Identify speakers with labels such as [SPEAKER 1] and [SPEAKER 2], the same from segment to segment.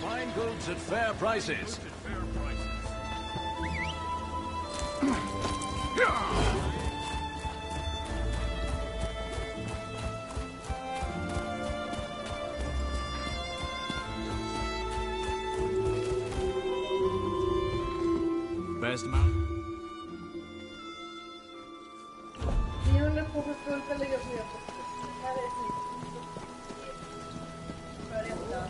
[SPEAKER 1] Fine goods at fair prices. Best mount.
[SPEAKER 2] Vi håller på för fullt att lägga oss ner. Här är ett nytt. För detta.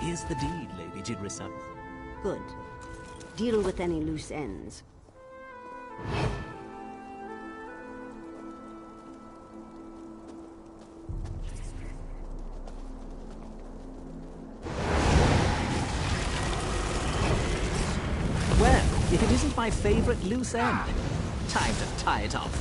[SPEAKER 3] Here's the deed, Lady Jigrissa.
[SPEAKER 4] Good. Deal with any loose ends.
[SPEAKER 3] Well, if it isn't my favorite loose end, time to tie it off.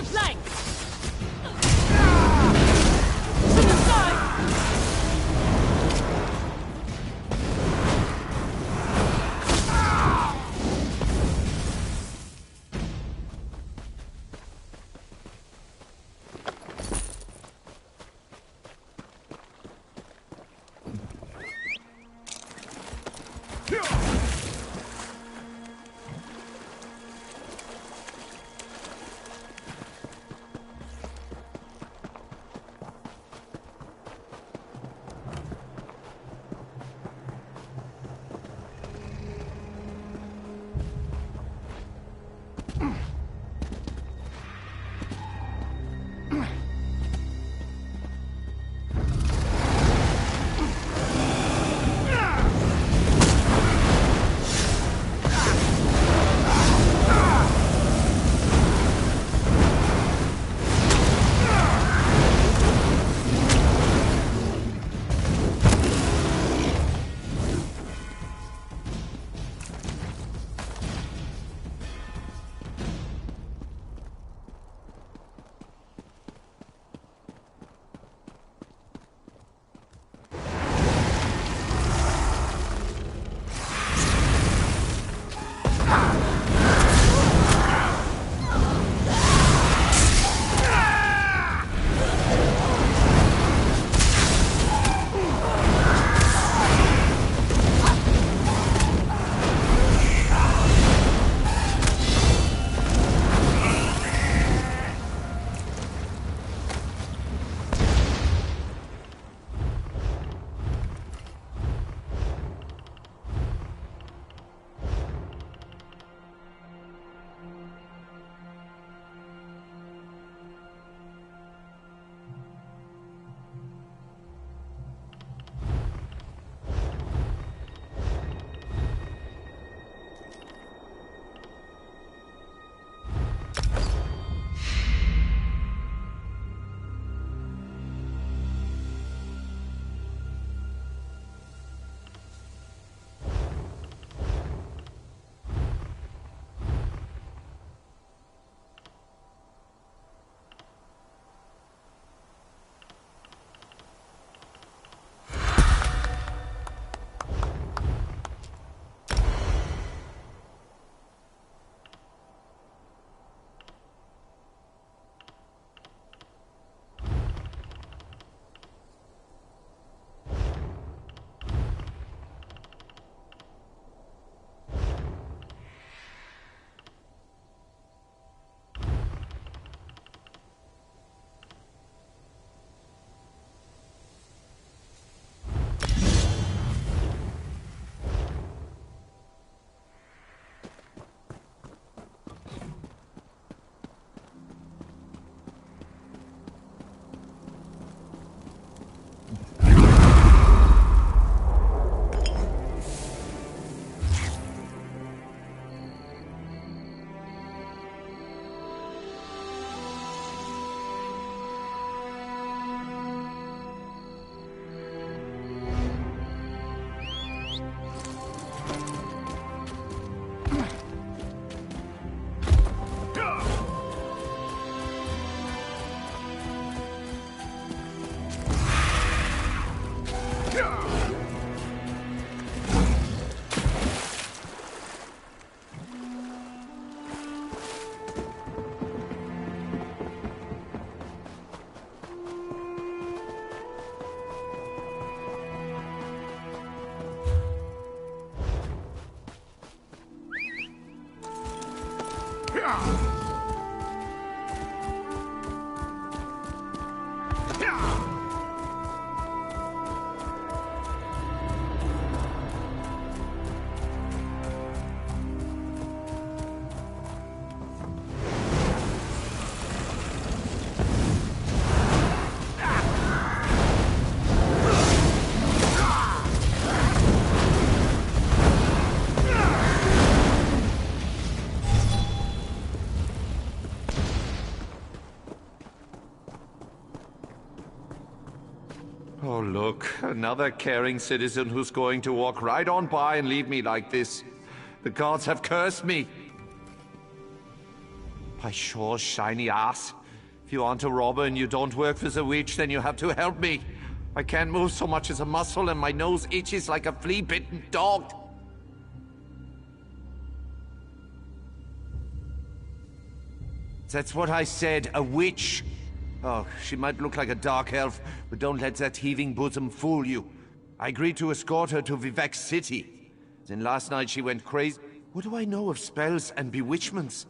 [SPEAKER 5] the flank! To the side!
[SPEAKER 6] Oh, look, another caring citizen who's going to walk right on by and leave me like this. The gods have cursed me. Why, sure, shiny ass. If you aren't a robber and you don't work for the witch, then you have to help me. I can't move so much as a muscle and my nose itches like a flea-bitten dog. That's what I said, a witch. Oh, she might look like a dark elf, but don't let that heaving bosom fool you. I agreed to escort her to Vivek City. Then last night she went crazy. What do I know of spells and bewitchments?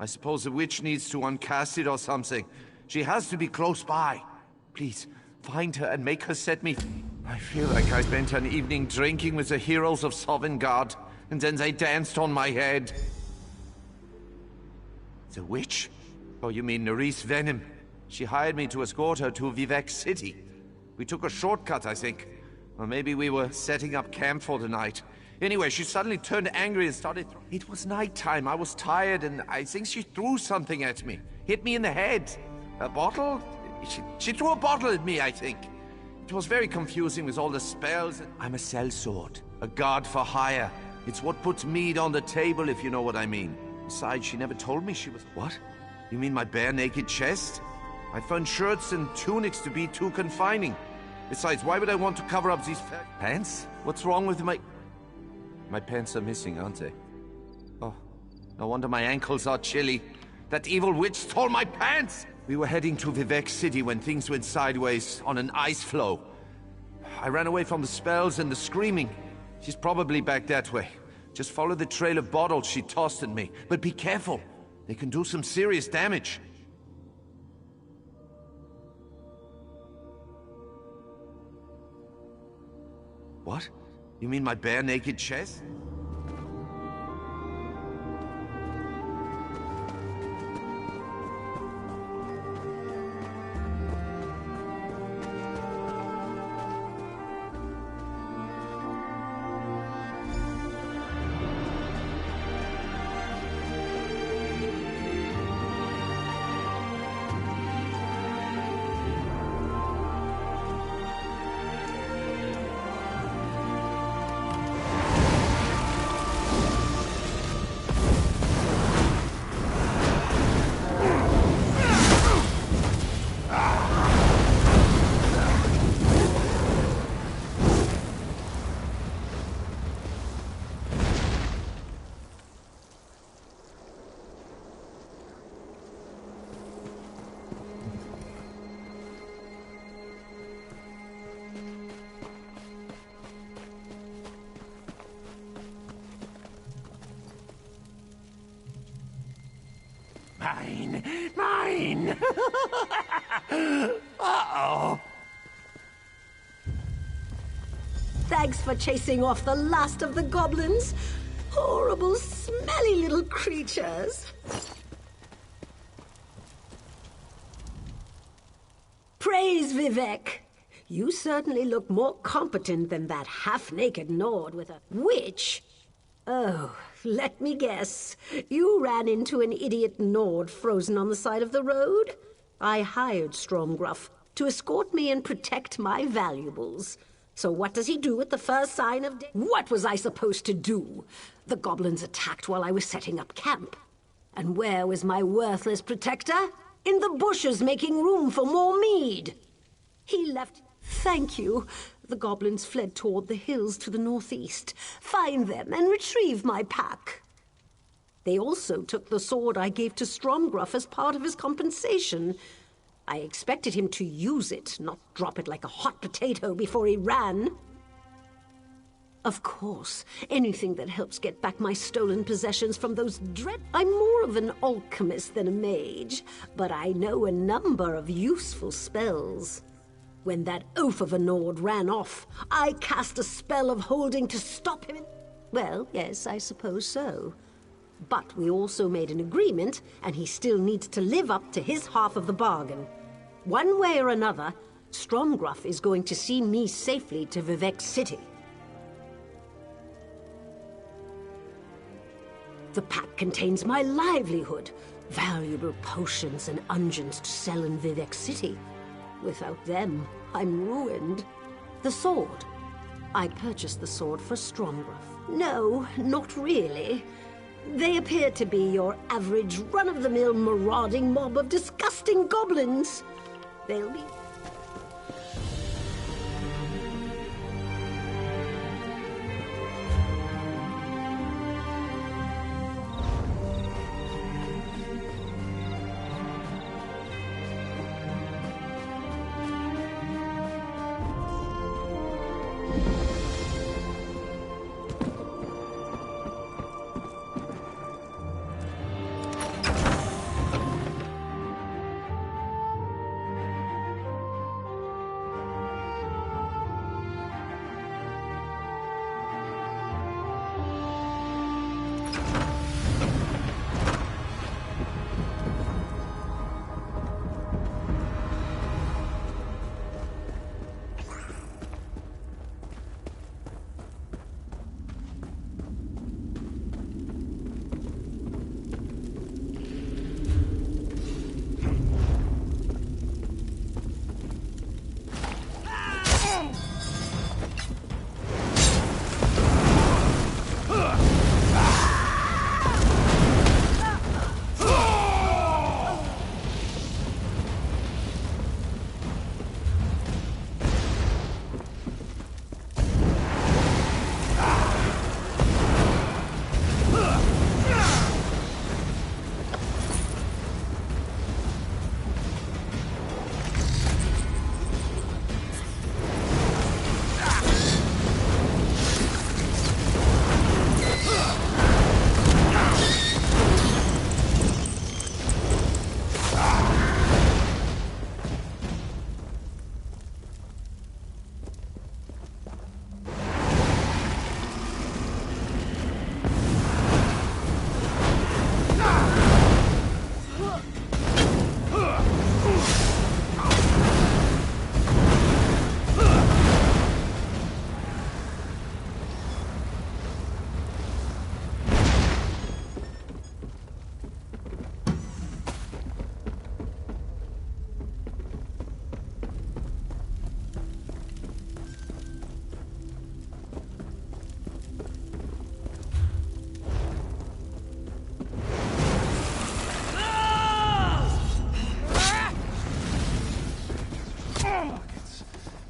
[SPEAKER 6] I suppose the witch needs to uncast it or something. She has to be close by. Please, find her and make her set me... I feel like I spent an evening drinking with the heroes of Sovngarde, and then they danced on my head. The witch? Oh, you mean Nerys Venom? She hired me to escort her to Vivek City. We took a shortcut, I think. Or maybe we were setting up camp for the night. Anyway, she suddenly turned angry and started... It was nighttime, I was tired, and I think she threw something at me. Hit me in the head. A bottle? She threw a bottle at me, I think. It was very confusing with all the spells. I'm a sellsword, a guard for hire. It's what puts meat on the table, if you know what I mean. Besides, she never told me she was... What? You mean my bare naked chest? I found shirts and tunics to be too confining. Besides, why would I want to cover up these pants? What's wrong with my... My pants are missing, aren't they? Oh, no wonder my ankles are chilly. That evil witch stole my pants! We were heading to Vivek City when things went sideways on an ice floe. I ran away from the spells and the screaming. She's probably back that way. Just follow the trail of bottles she tossed at me. But be careful. They can do some serious damage. What? You mean my bare naked chest? Mine! Uh-oh.
[SPEAKER 4] Thanks for chasing off the last of the goblins. Horrible, smelly little creatures. Praise Vivek. You certainly look more competent than that half-naked Nord with a witch. Oh, let me guess. You ran into an idiot Nord frozen on the side of the road? I hired Stromgruff to escort me and protect my valuables. So what does he do at the first sign of day? What was I supposed to do? The goblins attacked while I was setting up camp. And where was my worthless protector? In the bushes making room for more mead. He left... Thank you. The goblins fled toward the hills to the northeast. Find them and retrieve my pack. They also took the sword I gave to Stromgruff as part of his compensation. I expected him to use it, not drop it like a hot potato before he ran. Of course, anything that helps get back my stolen possessions from those I'm more of an alchemist than a mage, but I know a number of useful spells. When that oaf of a Nord ran off, I cast a spell of holding to stop him. Well, yes, I suppose so. But we also made an agreement, and he still needs to live up to his half of the bargain. One way or another, Stromgruff is going to see me safely to Vivek City. The pack contains my livelihood, valuable potions and unguents to sell in Vivek City. Without them, I'm ruined. The sword. I purchased the sword for Stromgruff. No, not really. They appear to be your average run-of-the-mill marauding mob of disgusting goblins. They'll be...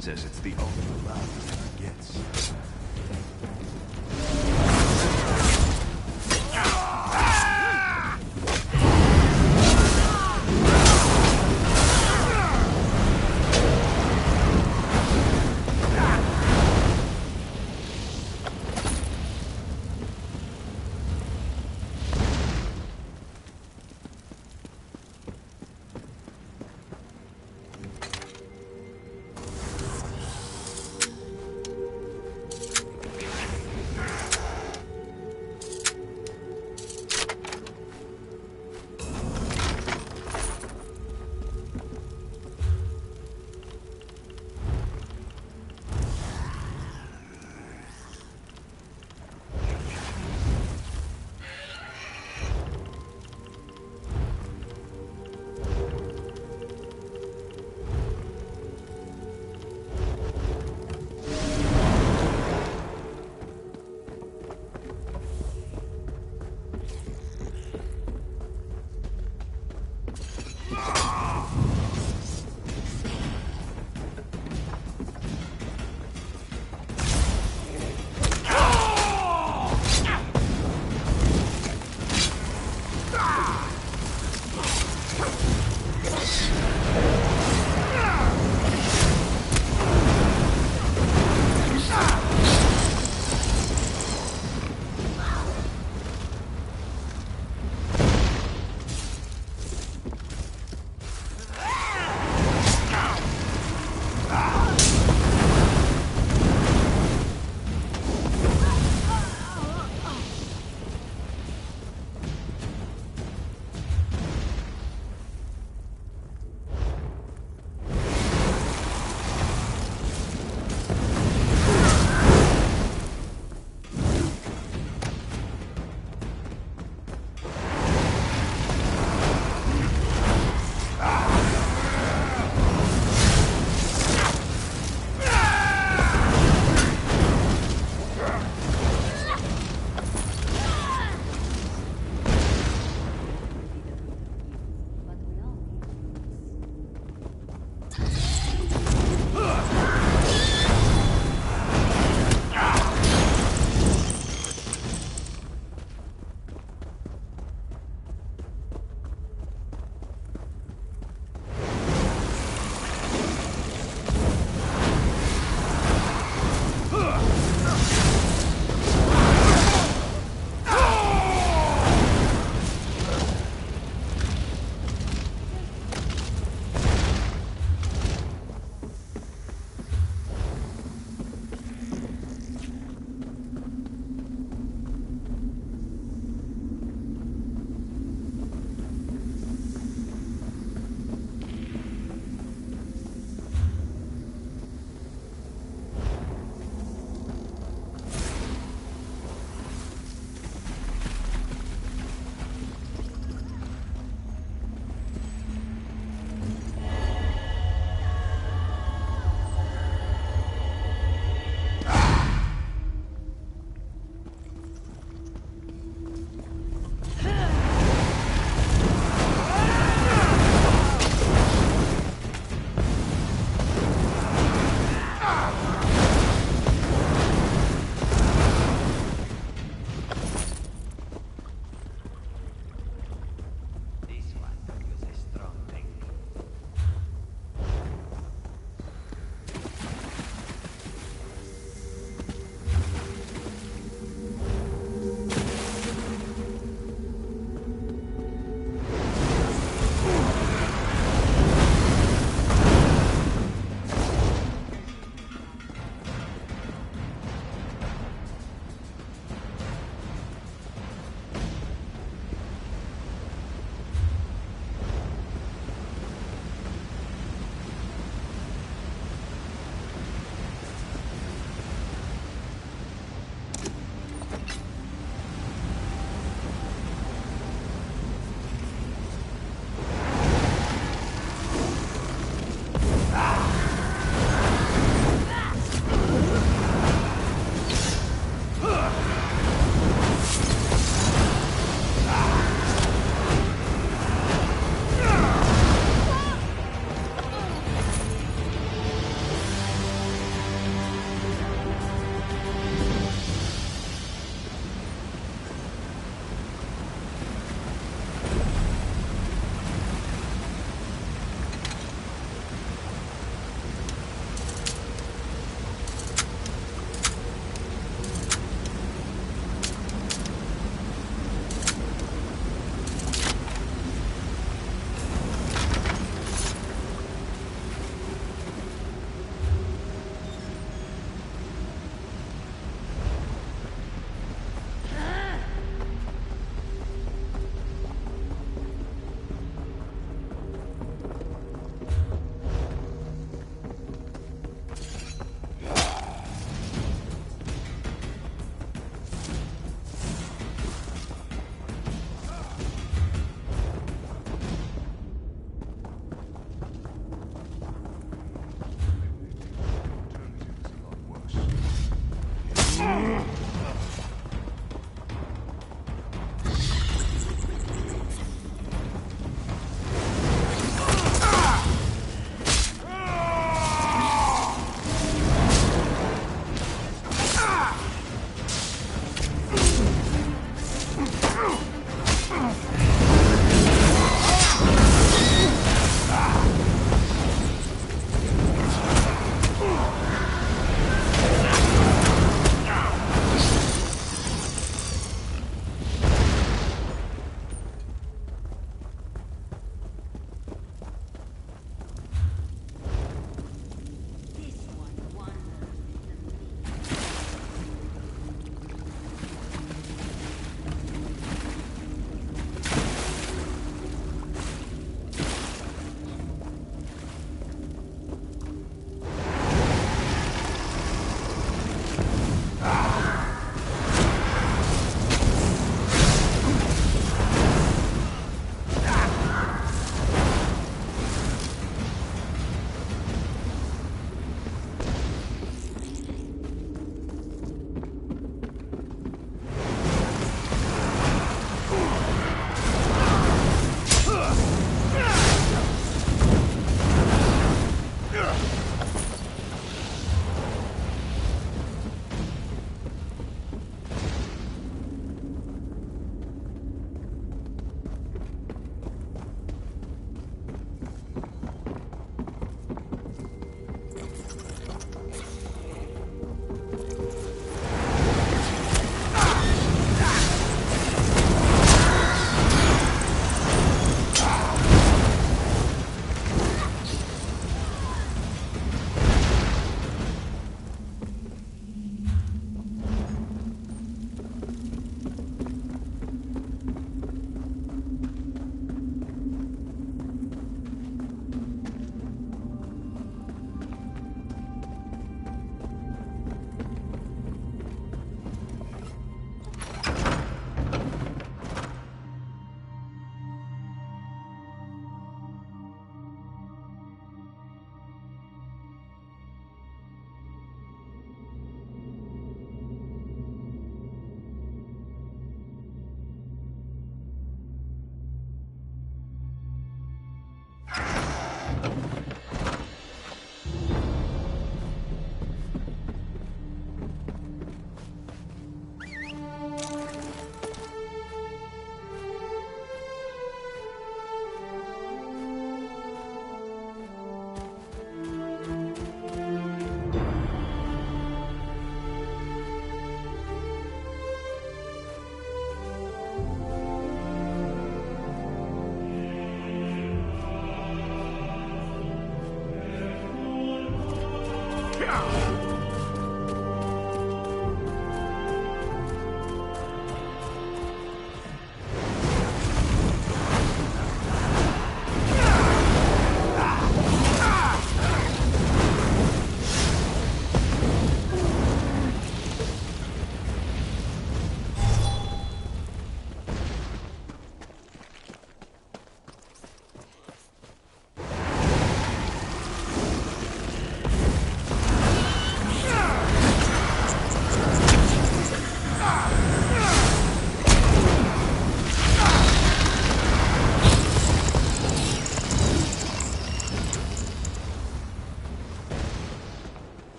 [SPEAKER 7] Says it's the only love he gets.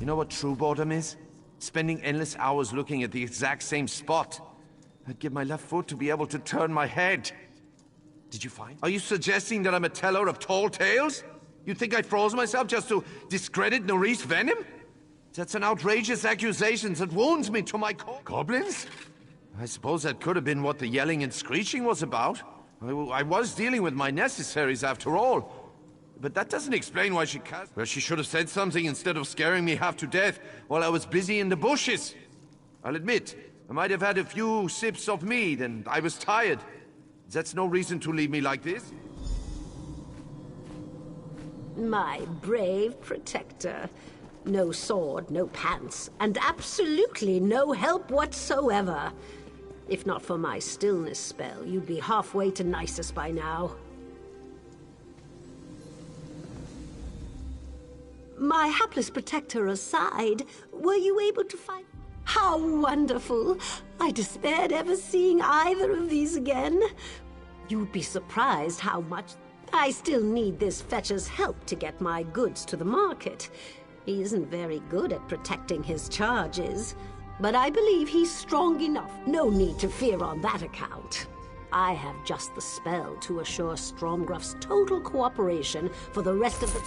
[SPEAKER 6] You know what true boredom is? Spending endless hours looking at the exact same spot. I'd give my left foot to be able to turn my head. Did you find? Are you suggesting that I'm a teller of tall tales? You think I froze myself just to discredit Nerys Venom? That's an outrageous accusation that wounds me to my core. Goblins? I suppose that could have been what the yelling and screeching was about. I was dealing with my necessaries after all. But that doesn't explain why she cast... Well, she should have said something instead of scaring me half to death while I was busy in the bushes. I'll admit, I might have had a few sips of mead and I was tired. That's no reason to leave me like this.
[SPEAKER 4] My brave protector. No sword, no pants, and absolutely no help whatsoever. If not for my stillness spell, you'd be halfway to Nisus by now. My hapless protector aside, were you able to find... How wonderful! I despaired ever seeing either of these again. You'd be surprised how much... I still need this fetcher's help to get my goods to the market. He isn't very good at protecting his charges, but I believe he's strong enough. No need to fear on that account. I have just the spell to assure Stromgruff's total cooperation for the rest of the...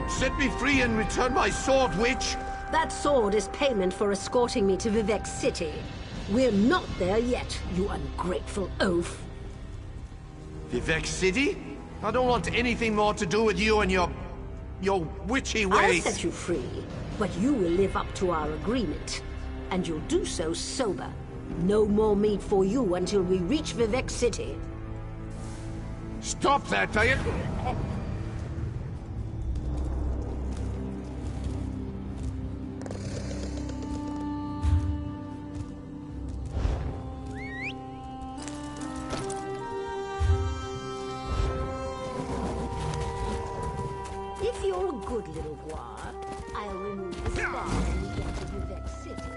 [SPEAKER 6] Set me free and return my sword, witch!
[SPEAKER 4] That sword is payment for escorting me to Vivek City. We're not there yet, you ungrateful oaf.
[SPEAKER 6] Vivek City? I don't want anything more to do with you and your witchy ways.
[SPEAKER 4] I'll set you free, but you will live up to our agreement. And you'll do so sober. No more meat for you until we reach Vivek City.
[SPEAKER 6] Stop that, Diane!
[SPEAKER 4] If you're a good little boy, I'll remove the spot when we get to Vivek City.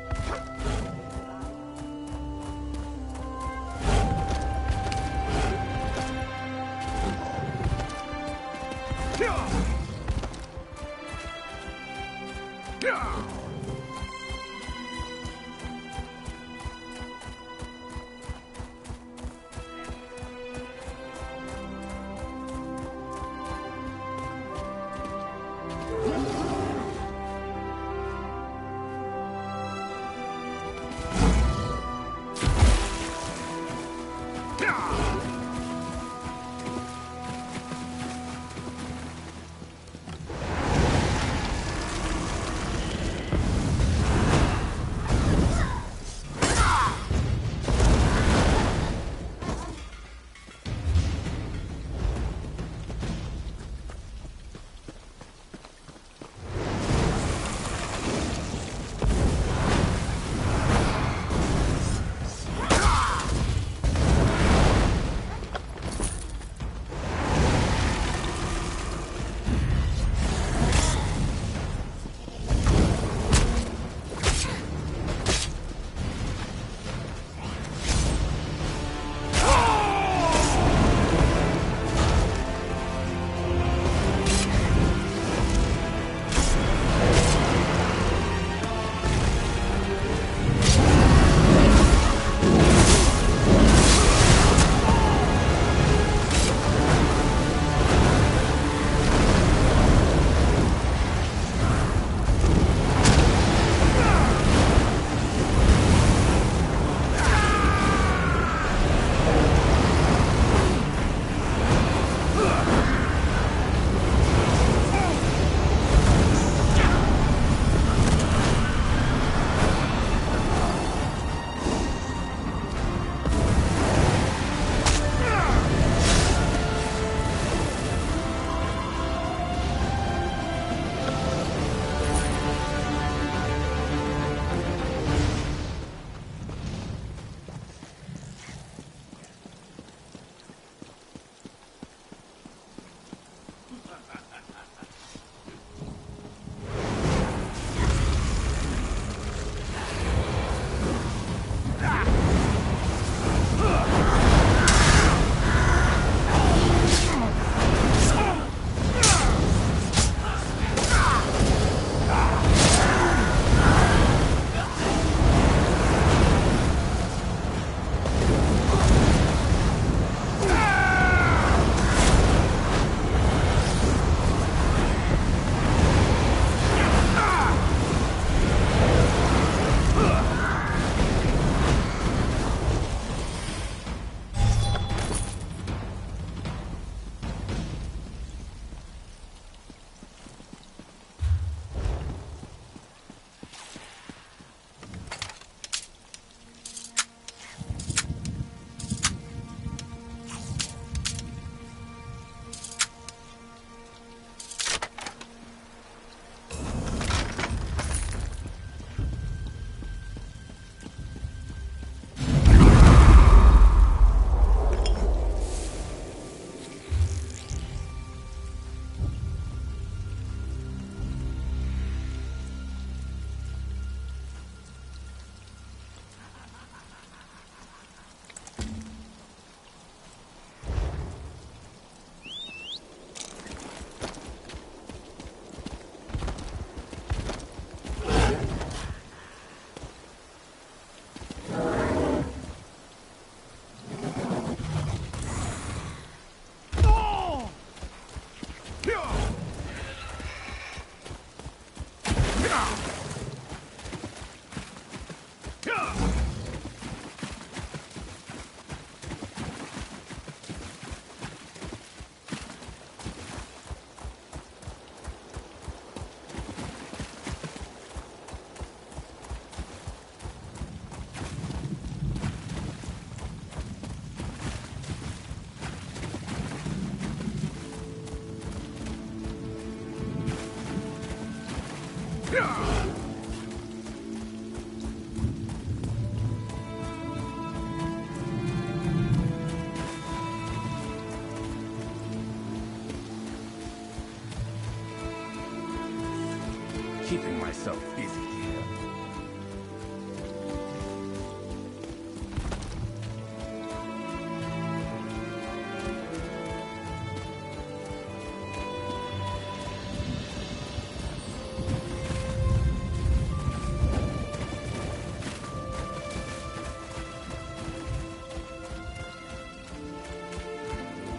[SPEAKER 7] keeping myself busy here.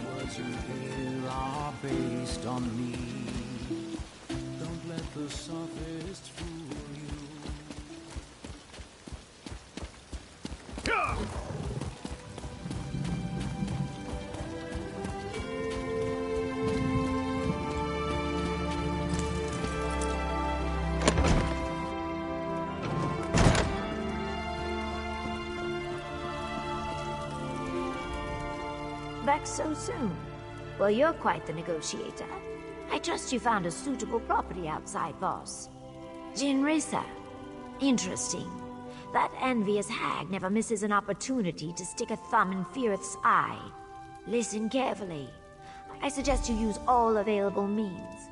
[SPEAKER 1] Words you hear are based on me. Don't let the sophist fool you.
[SPEAKER 8] Back so soon? Well, you're quite the negotiator. I trust you found a suitable property outside, boss. Jinrisa. Interesting. That envious hag never misses an opportunity to stick a thumb in Firith's eye. Listen carefully. I suggest you use all available means.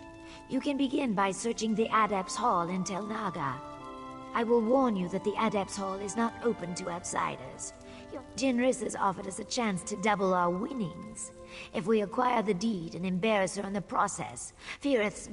[SPEAKER 8] You can begin by searching the Adept's Hall in Tel Naga. I will warn you that the Adept's Hall is not open to outsiders. Jinris has offered us a chance to double our winnings. If we acquire the deed and embarrass her in the process, Firith's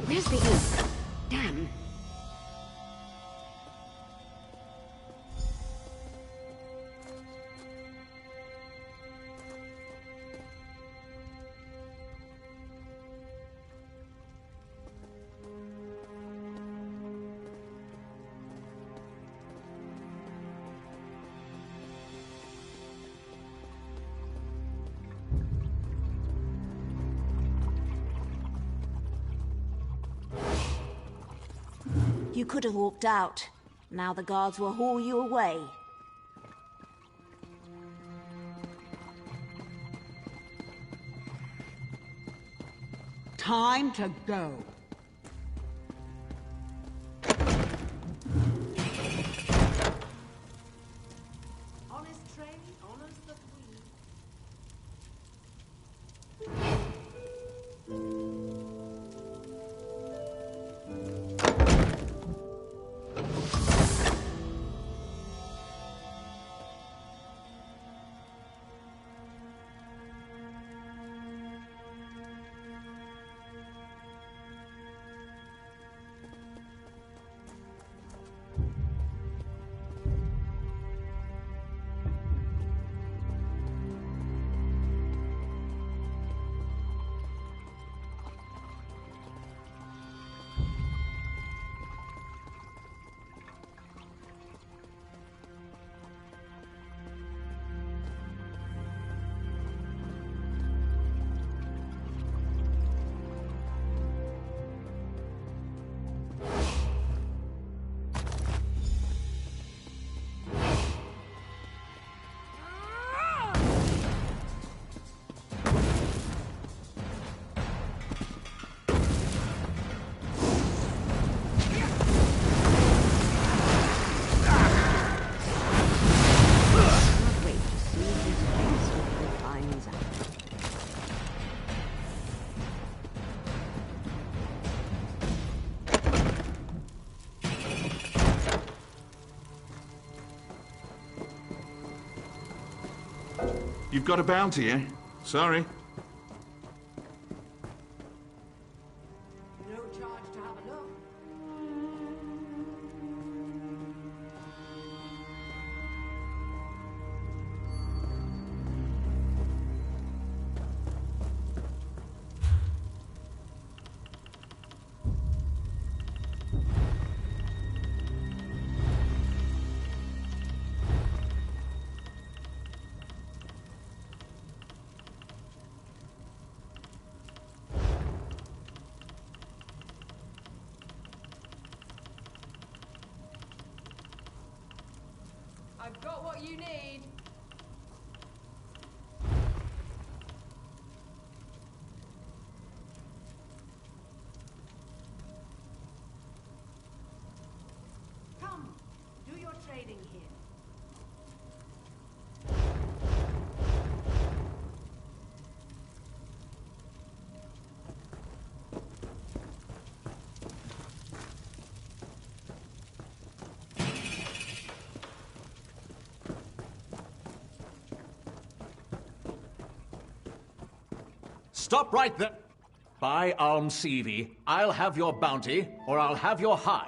[SPEAKER 4] Where's the ink? Damn.
[SPEAKER 9] You could have walked out. Now the guards will haul you away. Time to go. Honest trade, honors the queen.
[SPEAKER 10] You've got a bounty, eh? Sorry.
[SPEAKER 4] No charge to have a look.
[SPEAKER 2] what you need.
[SPEAKER 4] Come, do your trading here.
[SPEAKER 3] Stop right there. By Almsevi, I'll have your bounty, or I'll have your hide.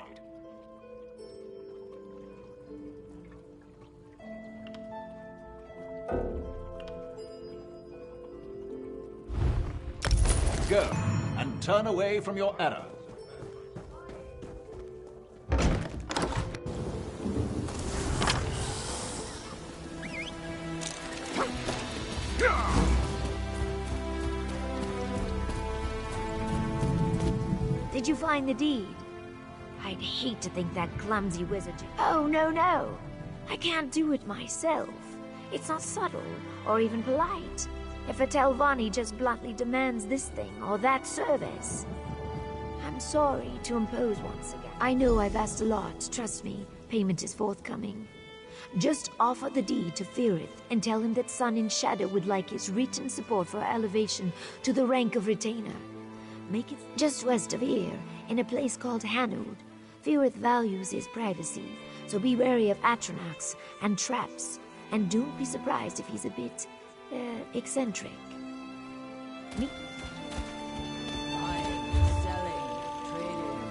[SPEAKER 3] Go, and turn away from your error.
[SPEAKER 8] Did you find the deed? I'd hate to think that clumsy wizard... Oh, no. I can't do it myself. It's not subtle, or even polite. If a Telvanni just bluntly demands this thing or that service. I'm sorry to impose once again. I know I've asked a lot, trust me. Payment is forthcoming. Just offer the deed to Firith and tell him that Sun and Shadow would like his written support for elevation to the rank of retainer. Make it just west of here, in a place called Hanoud. Firith values his privacy, so be wary of Atronachs and traps. And don't be surprised if he's a bit, eccentric. Me?
[SPEAKER 5] Buying, selling, trading.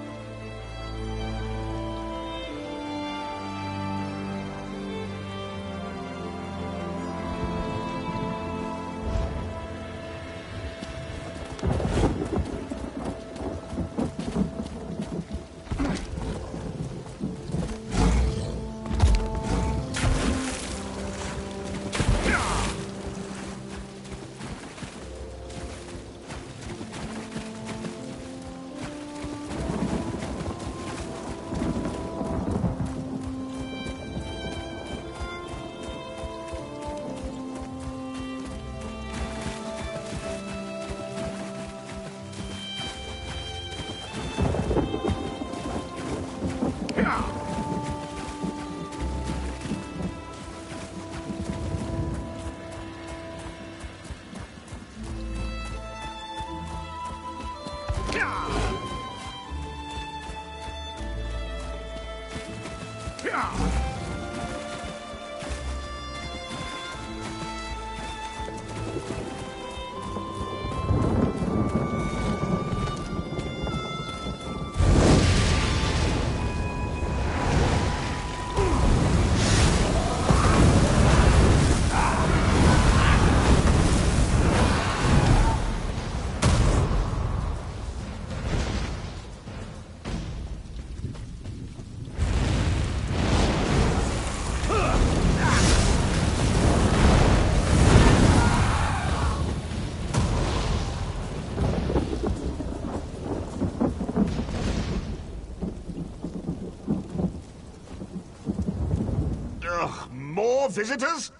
[SPEAKER 10] More visitors?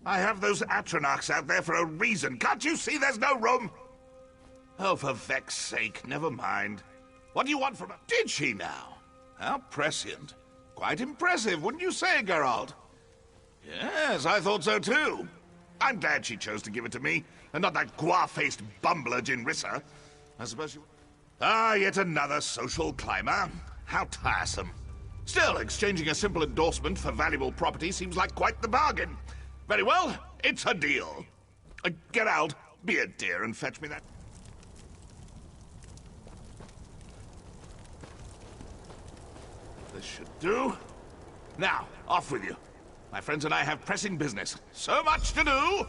[SPEAKER 10] I have those Atronachs out there for a reason. Can't you see there's no room? Oh, for Vex's sake, never mind. What do you want from her? Did she now? How prescient. Quite impressive, wouldn't you say, Geralt? Yes, I thought so too. I'm glad she chose to give it to me, and not that guar-faced bumbler Jinrissa. I suppose you... Ah, yet another social climber. How tiresome. Still, exchanging a simple endorsement for valuable property seems like quite the bargain. Very well, it's a deal. Get out, be a dear, and fetch me that... This should do. Now, off with you. My friends and I have pressing business. So much to do!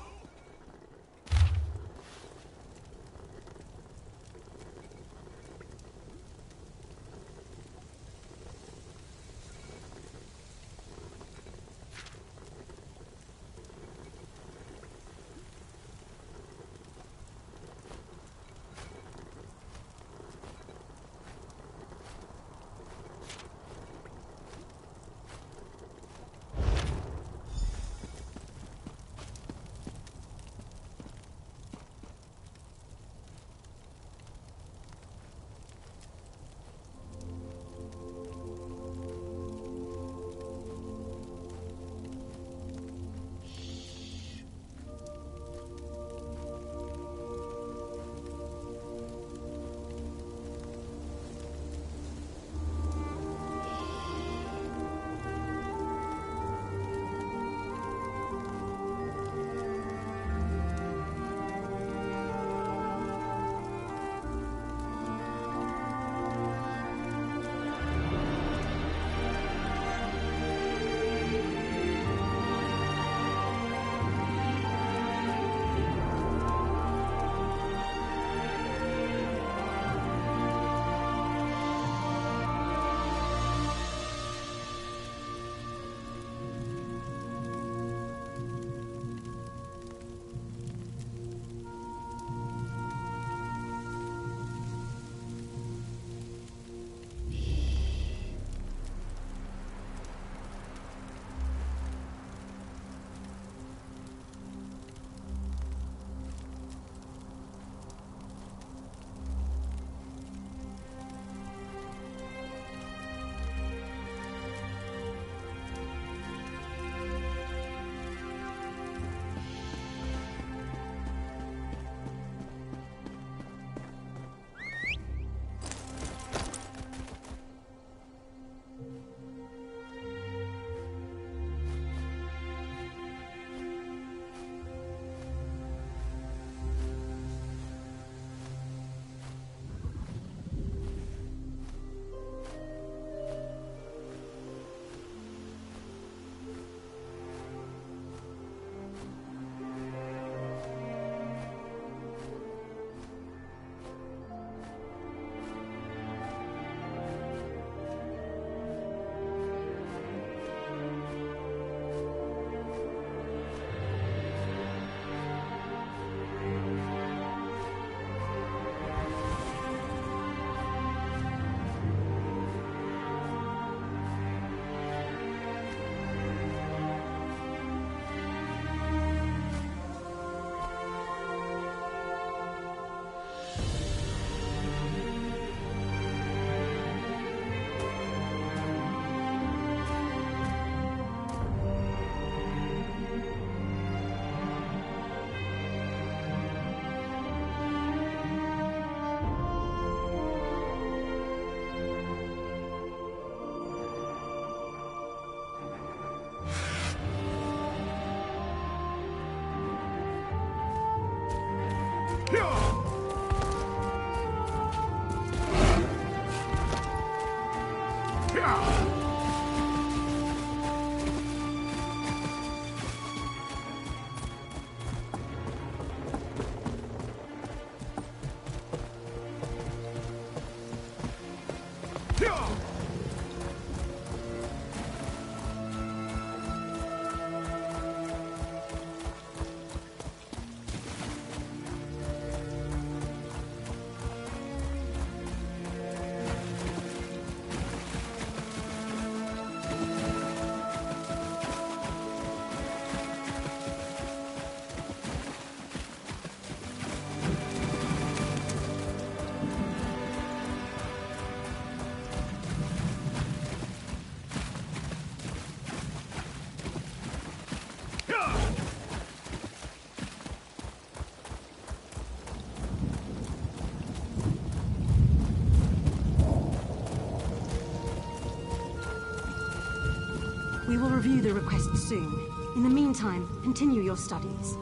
[SPEAKER 11] We will review the request soon. In the meantime, continue your studies.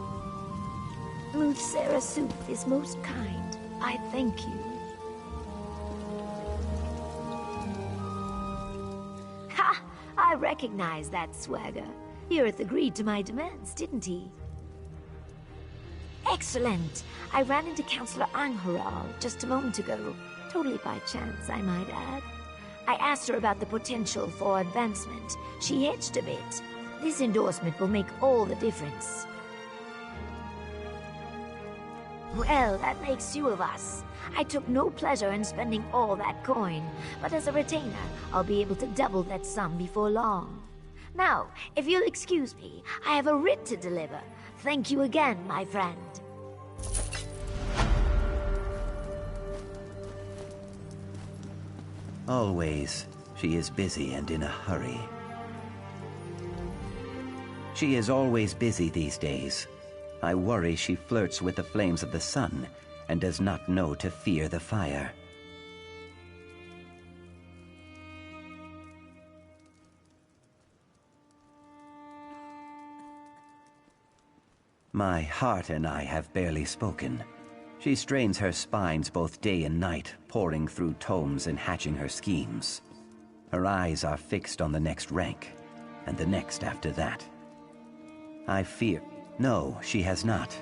[SPEAKER 8] Sarah Soup is most kind. I thank you. Ha! I recognize that swagger. Irith agreed to my demands, didn't he? Excellent! I ran into Councillor Angharal just a moment ago. Totally by chance, I might add. I asked her about the potential for advancement. She hedged a bit. This endorsement will make all the difference. Well, that makes two of us. I took no pleasure in spending all that coin, but as a retainer, I'll be able to double that sum before long. Now, if you'll excuse me, I have a writ to deliver. Thank you again, my friend.
[SPEAKER 12] Always. She is busy and in a hurry. She is always busy these days. I worry she flirts with the flames of the sun and does not know to fear the fire. My heart and I have barely spoken. She strains her spines both day and night, poring through tomes and hatching her schemes. Her eyes are fixed on the next rank, and the next after that. I fear... No, she has not.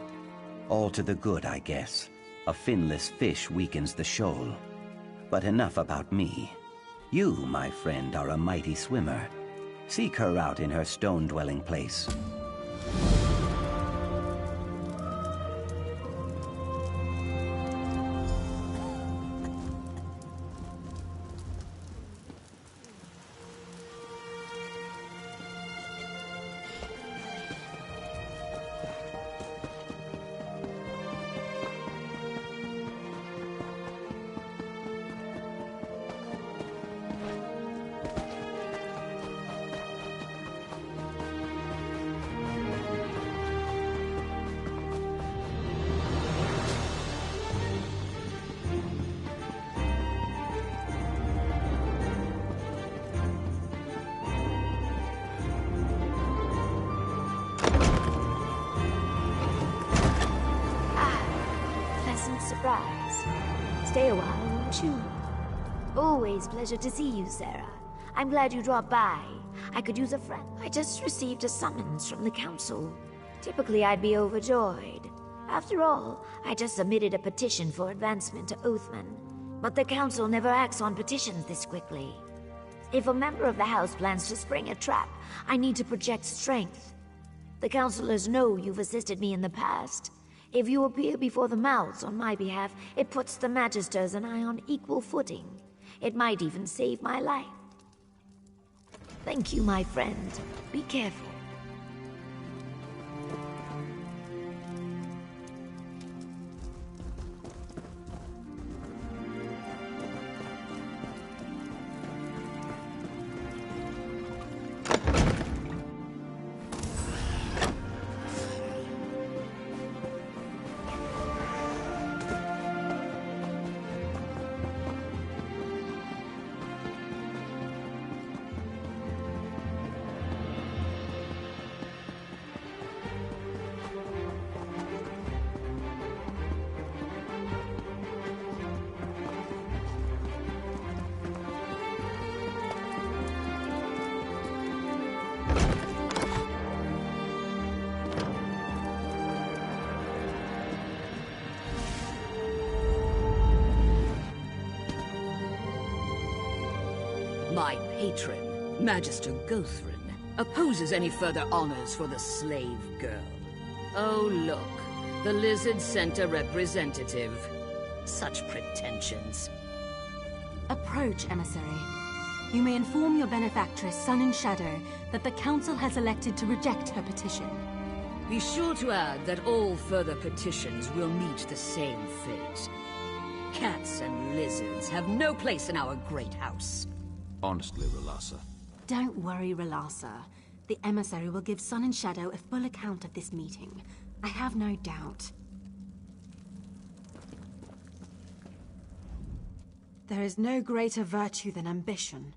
[SPEAKER 12] All to the good, I guess. A finless fish weakens the shoal. But enough about me. You, my friend, are a mighty swimmer. Seek her out in her stone-dwelling place. Stay a while, won't you? Always pleasure to see you, Sarah. I'm glad you dropped by. I could use a friend. I just received a summons from the council. Typically, I'd be overjoyed. After all, I just submitted a petition for advancement to Oathman. But the council never acts on petitions this quickly. If a member of the house plans to spring a trap, I need to project strength. The councilors know you've assisted me in the past. If you appear before the mouths on my behalf, it puts the Magisters and I on equal footing. It might even save my life. Thank you, my friend. Be careful.
[SPEAKER 5] patron, Magister Gothrin, opposes any further honors for the slave girl. Oh, look. The Lizard sent a representative. Such pretensions.
[SPEAKER 11] Approach, emissary. You may inform your benefactress, Sun and Shadow, that the Council has elected to reject her petition.
[SPEAKER 5] Be sure to add that all further petitions will meet the same fate. Cats and lizards have no place in our great house.
[SPEAKER 7] Honestly, Relasa.
[SPEAKER 11] Don't worry, Relasa. The emissary will give Sun and Shadow a full account of this meeting. I have no doubt. There is no greater virtue than ambition,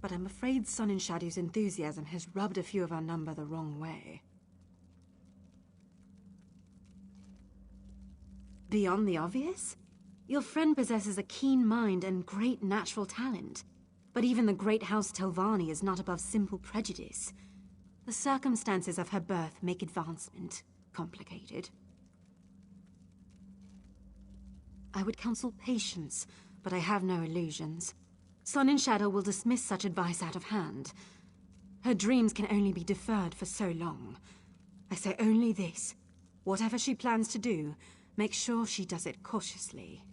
[SPEAKER 11] but I'm afraid Sun and Shadow's enthusiasm has rubbed a few of our number the wrong way. Beyond the obvious? Your friend possesses a keen mind and great natural talent. But even the great House Telvanni is not above simple prejudice. The circumstances of her birth make advancement complicated. I would counsel patience, but I have no illusions. Sun and Shadow will dismiss such advice out of hand. Her dreams can only be deferred for so long. I say only this. Whatever she plans to do, make sure she does it cautiously.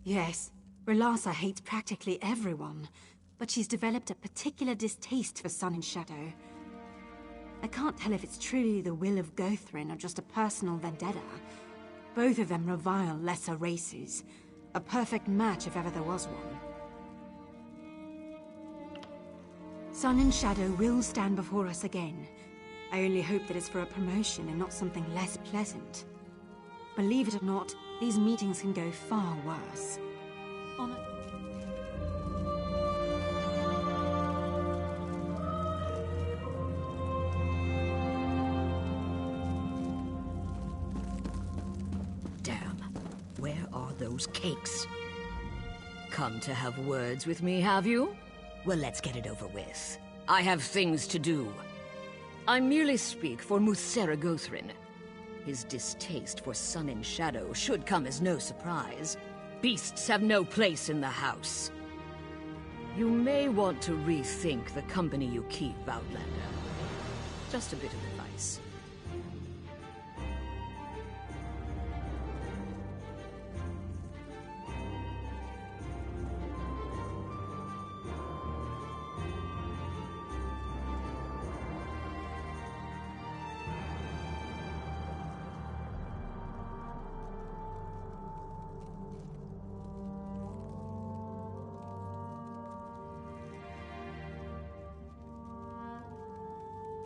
[SPEAKER 11] Yes, Relasa hates practically everyone, but she's developed a particular distaste for Sun and Shadow. I can't tell if it's truly the will of Gothrin or just a personal vendetta. Both of them revile lesser races. A perfect match if ever there was one. Sun and Shadow will stand before us again. I only hope that it's for a promotion and not something less pleasant. Believe it or not, these meetings can go far worse.
[SPEAKER 5] Damn. Where are those cakes? Come to have words with me, have you? Well, let's get it over with. I have things to do. I merely speak for Muthsera Gothrin. His distaste for Sun and Shadow should come as no surprise. Beasts have no place in the house. You may want to rethink the company you keep, Outlander. Just a bit of advice.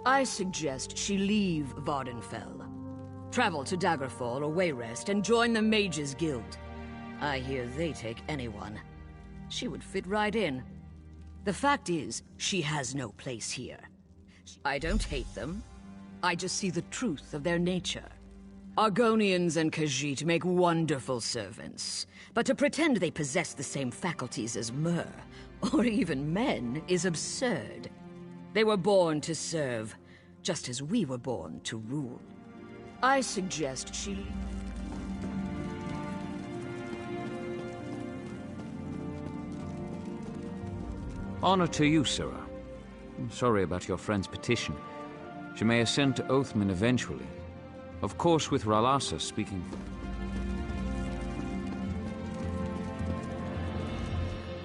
[SPEAKER 5] I suggest she leave Vvardenfell. Travel to Daggerfall or Wayrest and join the Mages Guild. I hear they take anyone. She would fit right in. The fact is, she has no place here. I don't hate them. I just see the truth of their nature. Argonians and Khajiit make wonderful servants, but to pretend they possess the same faculties as Mer, or even men, is absurd. They were born to serve, just as we were born to rule. I suggest she...
[SPEAKER 13] Honor to you, Sarah. I'm sorry about your friend's petition. She may ascend to Oathman eventually. Of course, with Relasa speaking for...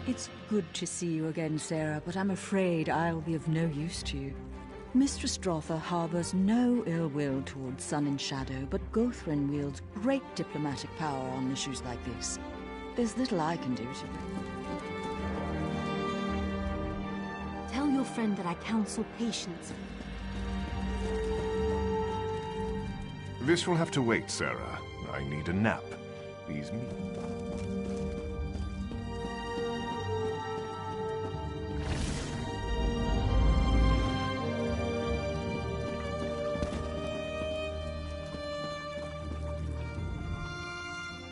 [SPEAKER 14] It's good to see you again, Sarah, but I'm afraid I'll be of no use to you. Mistress Drotha harbors no ill will towards Sun and Shadow, but Gothrin wields great diplomatic power on issues like this. There's little I can do to...
[SPEAKER 11] Tell your friend that I counsel patience.
[SPEAKER 7] This will have to wait, Sarah. I need a nap. These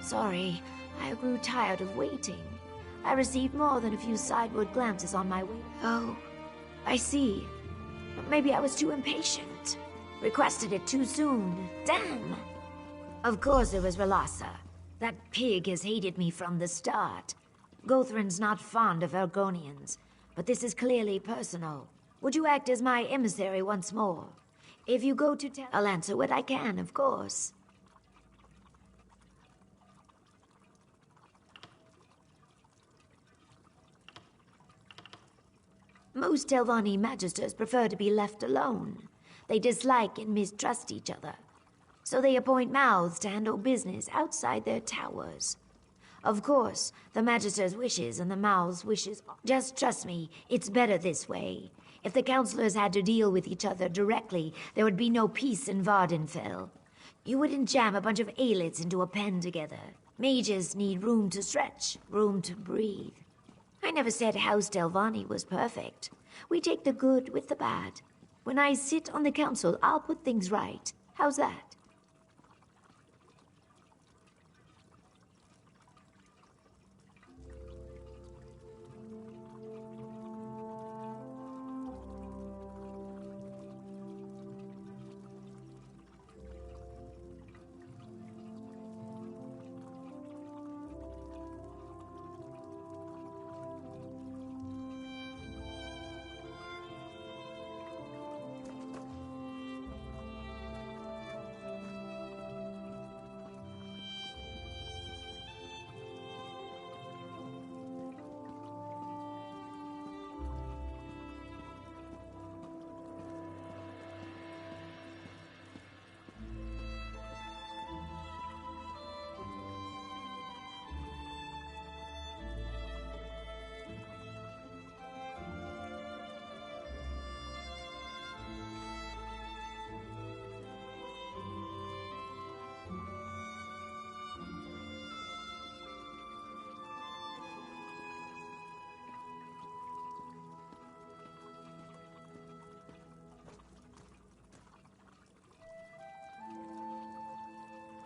[SPEAKER 8] Sorry, I grew tired of waiting. I received more than a few sideward glances on my way. Oh, I see. Maybe I was too impatient. Requested it too soon. Damn! Of course it was Relasa. That pig has hated me from the start. Gothrin's not fond of Argonians, but this is clearly personal. Would you act as my emissary once more? If you go to tell, I'll answer what I can, of course. Most Telvanni magisters prefer to be left alone. They dislike and mistrust each other. So they appoint mouths to handle business outside their towers. Of course, the magister's wishes and the mouth's wishes. Just trust me, it's better this way. If the counselors had to deal with each other directly, there would be no peace in Vvardenfell. You wouldn't jam a bunch of aelits into a pen together. Mages need room to stretch, room to breathe. I never said House Telvanni was perfect. We take the good with the bad. When I sit on the council, I'll put things right. How's that?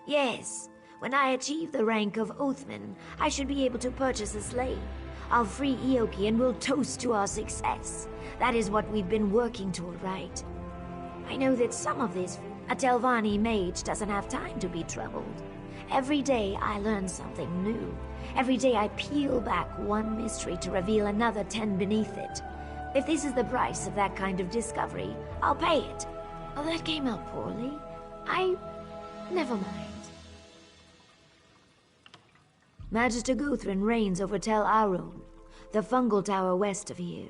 [SPEAKER 8] Yes. When I achieve the rank of Oathman, I should be able to purchase a slave. I'll free Ioki and we'll toast to our success. That is what we've been working toward, right? I know that some of this, a Telvanni mage doesn't have time to be troubled. Every day I learn something new. Every day I peel back one mystery to reveal another 10 beneath it. If this is the price of that kind of discovery, I'll pay it. Oh, that came out poorly. Never mind. Magister Guthrin reigns over Tel Aron, the fungal tower west of here.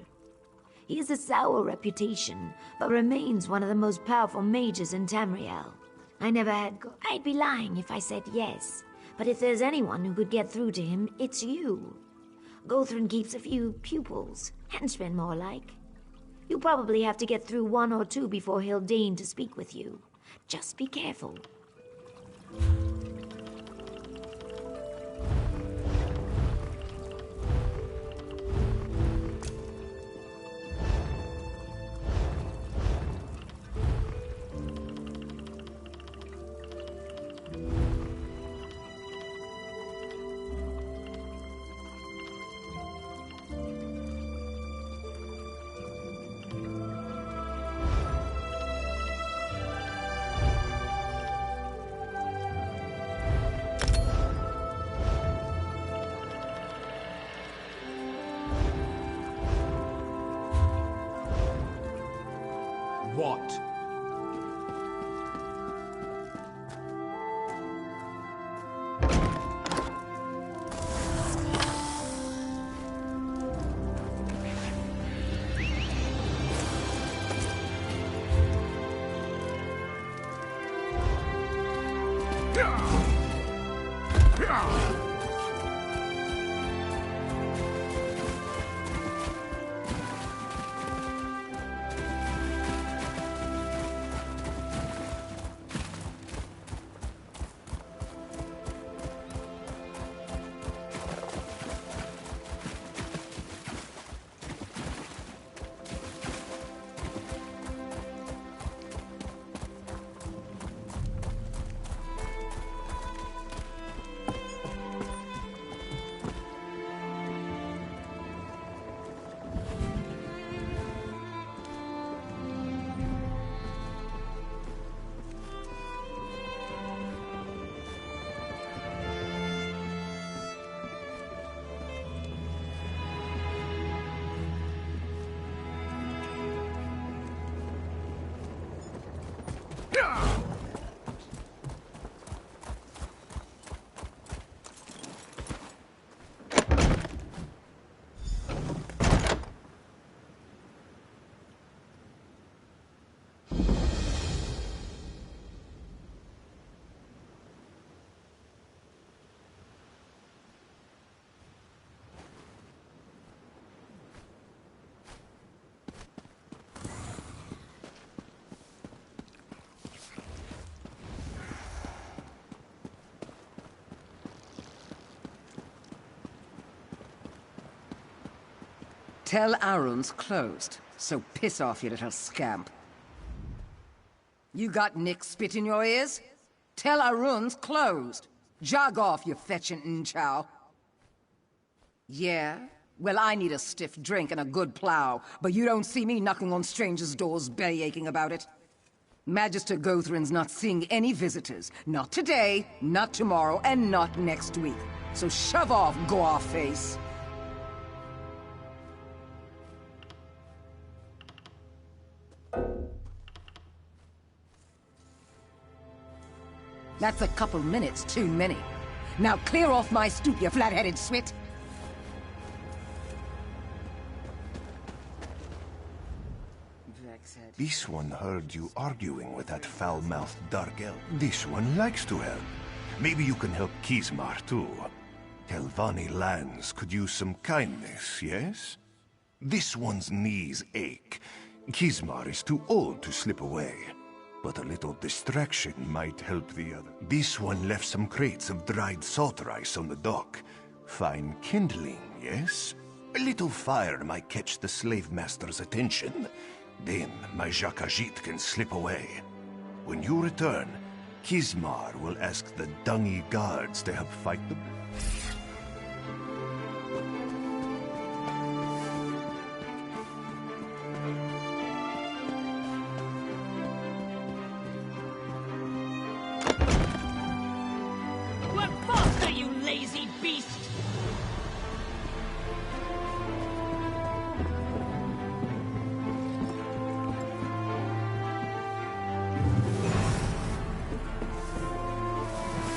[SPEAKER 8] He has a sour reputation, but remains one of the most powerful mages in Tamriel. I never had I'd be lying if I said yes, but if there's anyone who could get through to him, it's you. Guthrin keeps a few pupils, henchmen more like. You probably have to get through one or two before he'll deign to speak with you. Just be careful.
[SPEAKER 3] What?
[SPEAKER 15] Tell Arun's closed, so piss off, you little scamp. You got Nick spit in your ears? Tell Arun's closed. Jog off, you fetching nchow. Yeah? Well, I need a stiff drink and a good plow, but you don't see me knocking on strangers' doors belly aching about it. Magister Gothrin's not seeing any visitors. Not today, not tomorrow, and not next week. So shove off, go-off-face. That's a couple minutes too many. Now clear off my stoop, you flat-headed swit!
[SPEAKER 7] This one heard you arguing with that foul-mouthed dark elf. This one likes to help. Maybe you can help Kismar, too. Telvanni lands could use some kindness, yes? This one's knees ache. Kismar is too old to slip away. But a little distraction might help the other. This one left some crates of dried salt rice on the dock. Fine kindling, yes? A little fire might catch the slave master's attention. Then my Jakajit can slip away. When you return, Kismar will ask the dungy guards to help fight them.
[SPEAKER 5] Work faster, you lazy beast!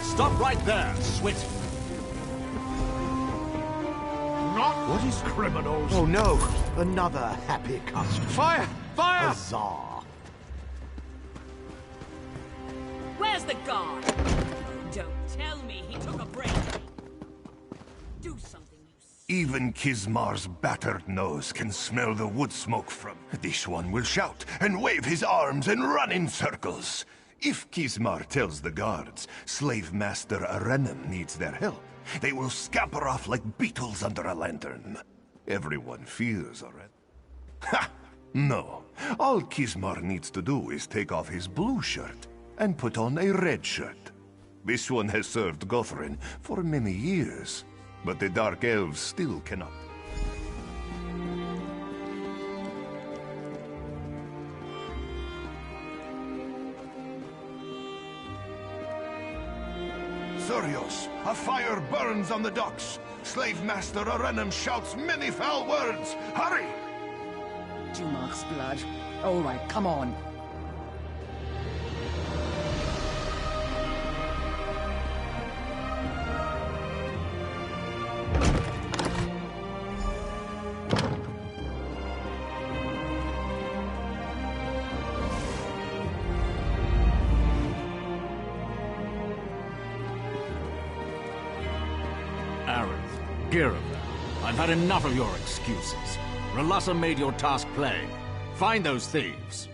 [SPEAKER 3] Stop right there, Swit!
[SPEAKER 10] Not what is criminals?
[SPEAKER 16] Oh no, another happy customer.
[SPEAKER 6] Fire! Fire!
[SPEAKER 16] Huzzah!
[SPEAKER 5] Where's the guard? Don't tell me he took a break. Do something, you...
[SPEAKER 7] Even Kismar's battered nose can smell the wood smoke from. This one will shout and wave his arms and run in circles. If Kismar tells the guards Slave Master Arenem needs their help, they will scamper off like beetles under a lantern. Everyone fears Arenem. Ha! No. All Kismar needs to do is take off his blue shirt and put on a red shirt. This one has served Gothrin for many years, but the Dark Elves still cannot. Surios, a fire burns on the docks. Slave Master Arenem shouts many foul words. Hurry!
[SPEAKER 15] Jumark's blood. All right, come on.
[SPEAKER 3] I've had enough of your excuses. Relassa made your task plain. Find those thieves.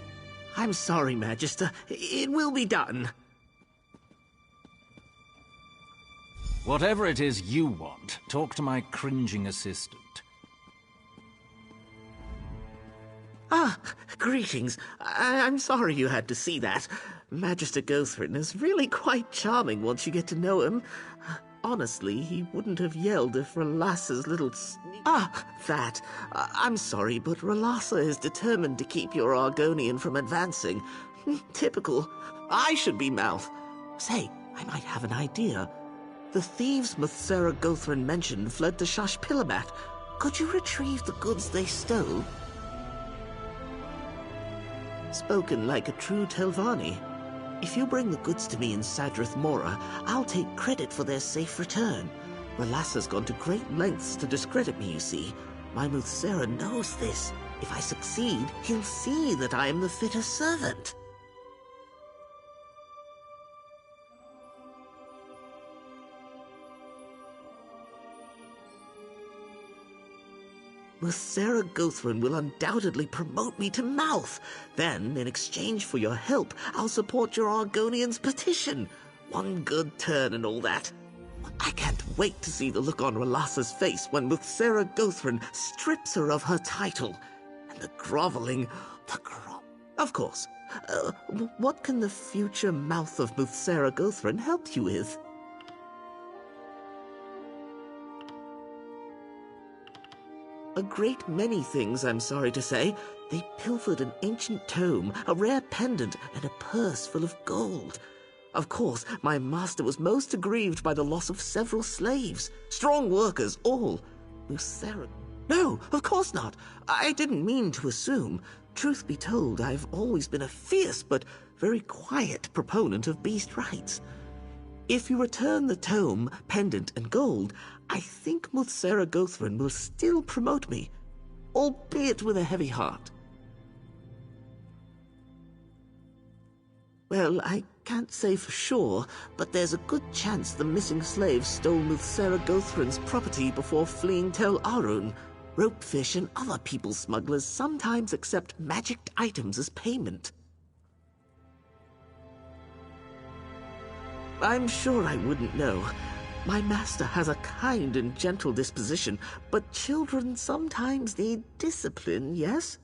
[SPEAKER 16] I'm sorry, Magister. It will be done.
[SPEAKER 3] Whatever it is you want, talk to my cringing assistant.
[SPEAKER 16] Ah, greetings. I'm sorry you had to see that. Magister Gothrin is really quite charming once you get to know him. Honestly, he wouldn't have yelled if Relassa's little that. I'm sorry, but Relassa is determined to keep your Argonian from advancing. Typical. I should be mouth. Say, I might have an idea. The thieves Muthsera Gothrin mentioned fled to Shashpilamat. Could you retrieve the goods they stole? Spoken like a true Telvanni. If you bring the goods to me in Sadrith Mora, I'll take credit for their safe return. Relassa's gone to great lengths to discredit me, you see. My Muthsera knows this. If I succeed, he'll see that I am the fitter servant. Muthsera Gothrin will undoubtedly promote me to mouth. Then, in exchange for your help, I'll support your Argonian's petition. One good turn and all that. I can't wait to see the look on Ralassa's face when Muthsera Gothrin strips her of her title. And the groveling, Of course. What can the future mouth of Muthsera Gothrin help you with? A great many things, I'm sorry to say. They pilfered an ancient tome, a rare pendant, and a purse full of gold. Of course, my master was most aggrieved by the loss of several slaves. Strong workers, all. Muthsera... No, of course not. I didn't mean to assume. Truth be told, I've always been a fierce but very quiet proponent of beast rights. If you return the tome, pendant, and gold, I think Muthsera Gothrin will still promote me, albeit with a heavy heart. Well, I can't say for sure, but there's a good chance the missing slaves stole Muthsera Gothrin's property before fleeing Tel Arun. Ropefish and other people smugglers sometimes accept magicked items as payment. I'm sure I wouldn't know. My master has a kind and gentle disposition, but children sometimes need discipline, yes?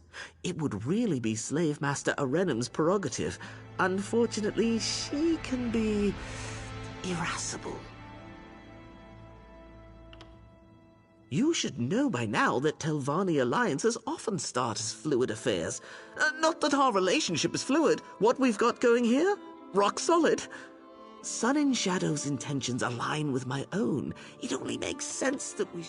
[SPEAKER 16] It would really be Slave Master Arenum's prerogative. Unfortunately, she can be irascible. You should know by now that Telvanni alliances often start as fluid affairs. Not that our relationship is fluid. What we've got going here? Rock solid. Sun and Shadow's intentions align with my own. It only makes sense that we...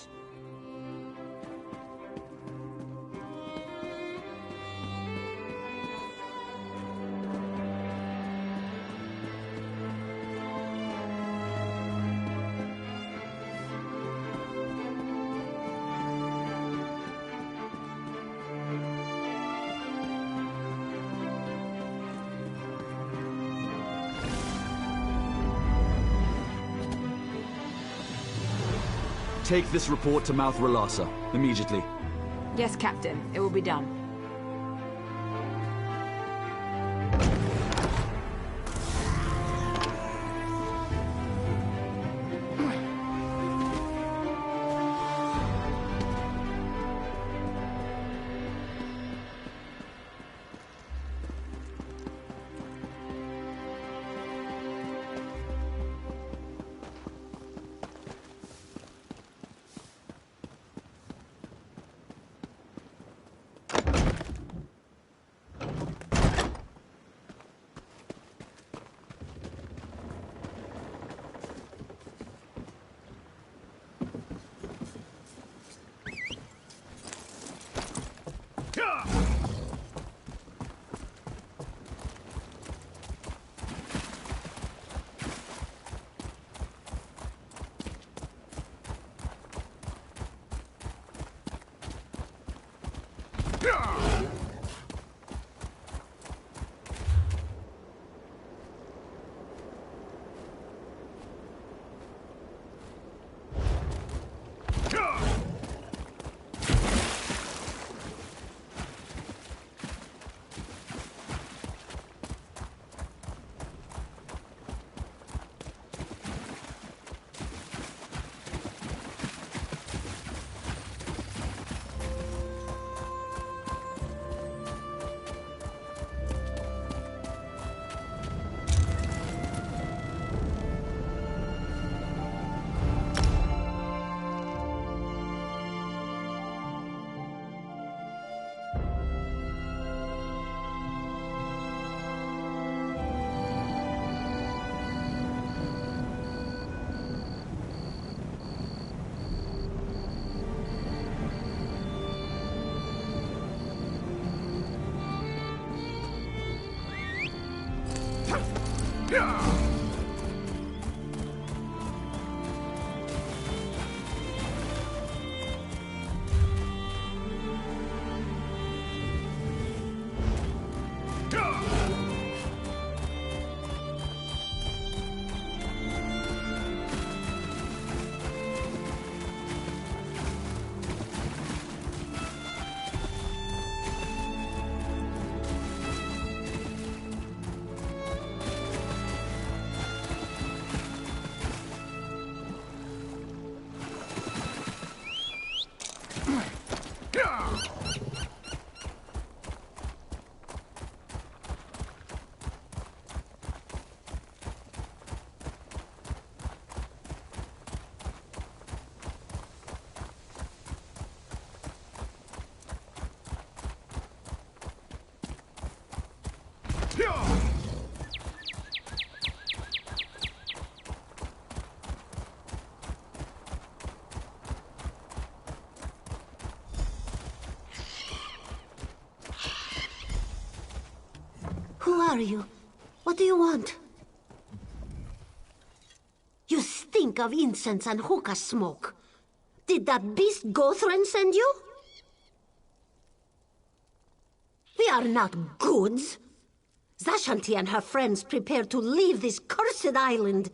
[SPEAKER 17] Take this report to Mouth Ralassa, immediately.
[SPEAKER 18] Yes, Captain. It will be done.
[SPEAKER 4] Who are you? What do you want? You stink of incense and hookah smoke. Did that beast Gothran send you? We are not goods. Zashanti and her friends prepare to leave this cursed island.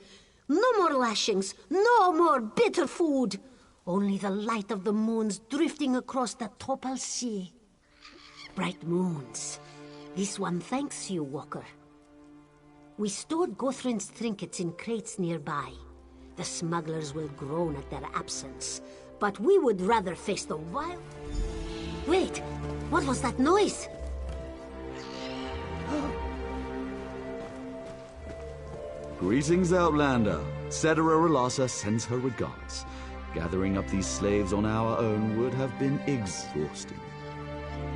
[SPEAKER 4] No more lashings, no more bitter food. Only the light of the moons drifting across the Topal Sea. Bright moons. This one thanks you, Walker. We stored Gothrin's trinkets in crates nearby. The smugglers will groan at their absence, but we would rather face the wild... Wait, what was that noise?
[SPEAKER 17] Greetings, Outlander. Cetera Relassa sends her regards. Gathering up these slaves on our own would have been exhausting.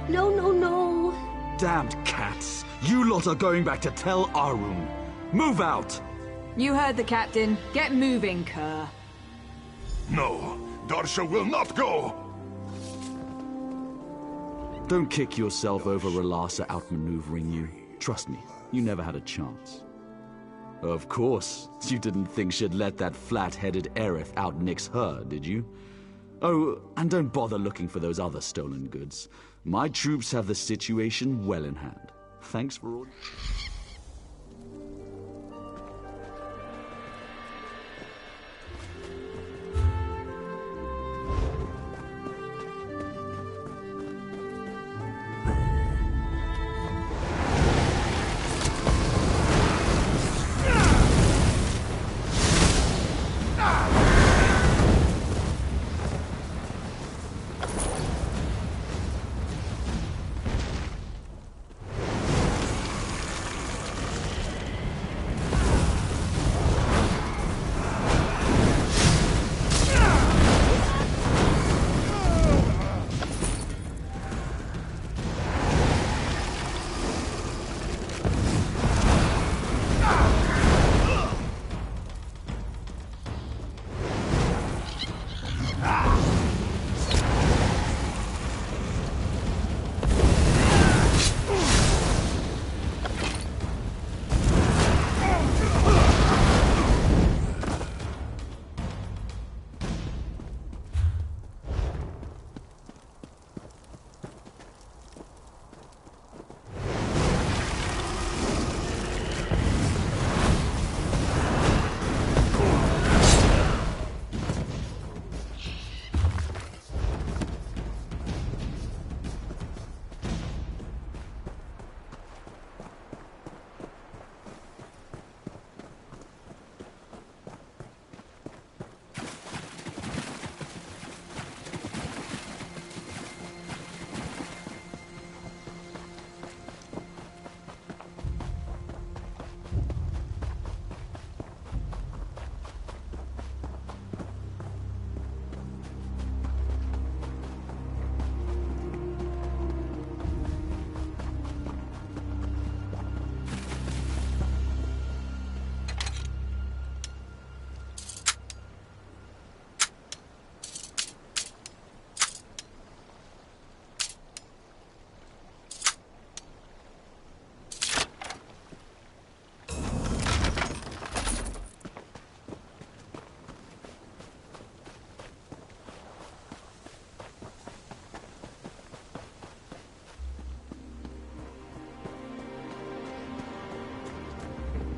[SPEAKER 4] No, no, no.
[SPEAKER 17] Damned cats! You lot are going back to Tel Arum. Move out!
[SPEAKER 18] You heard the captain. Get moving, Kerr.
[SPEAKER 7] No, Darsha will not go!
[SPEAKER 17] Don't kick yourself over Relassa outmaneuvering you. Trust me, you never had a chance. Of course, you didn't think she'd let that flat-headed Aerith outnix her, did you? Oh, and don't bother looking for those other stolen goods. My troops have the situation well in hand. Thanks for all...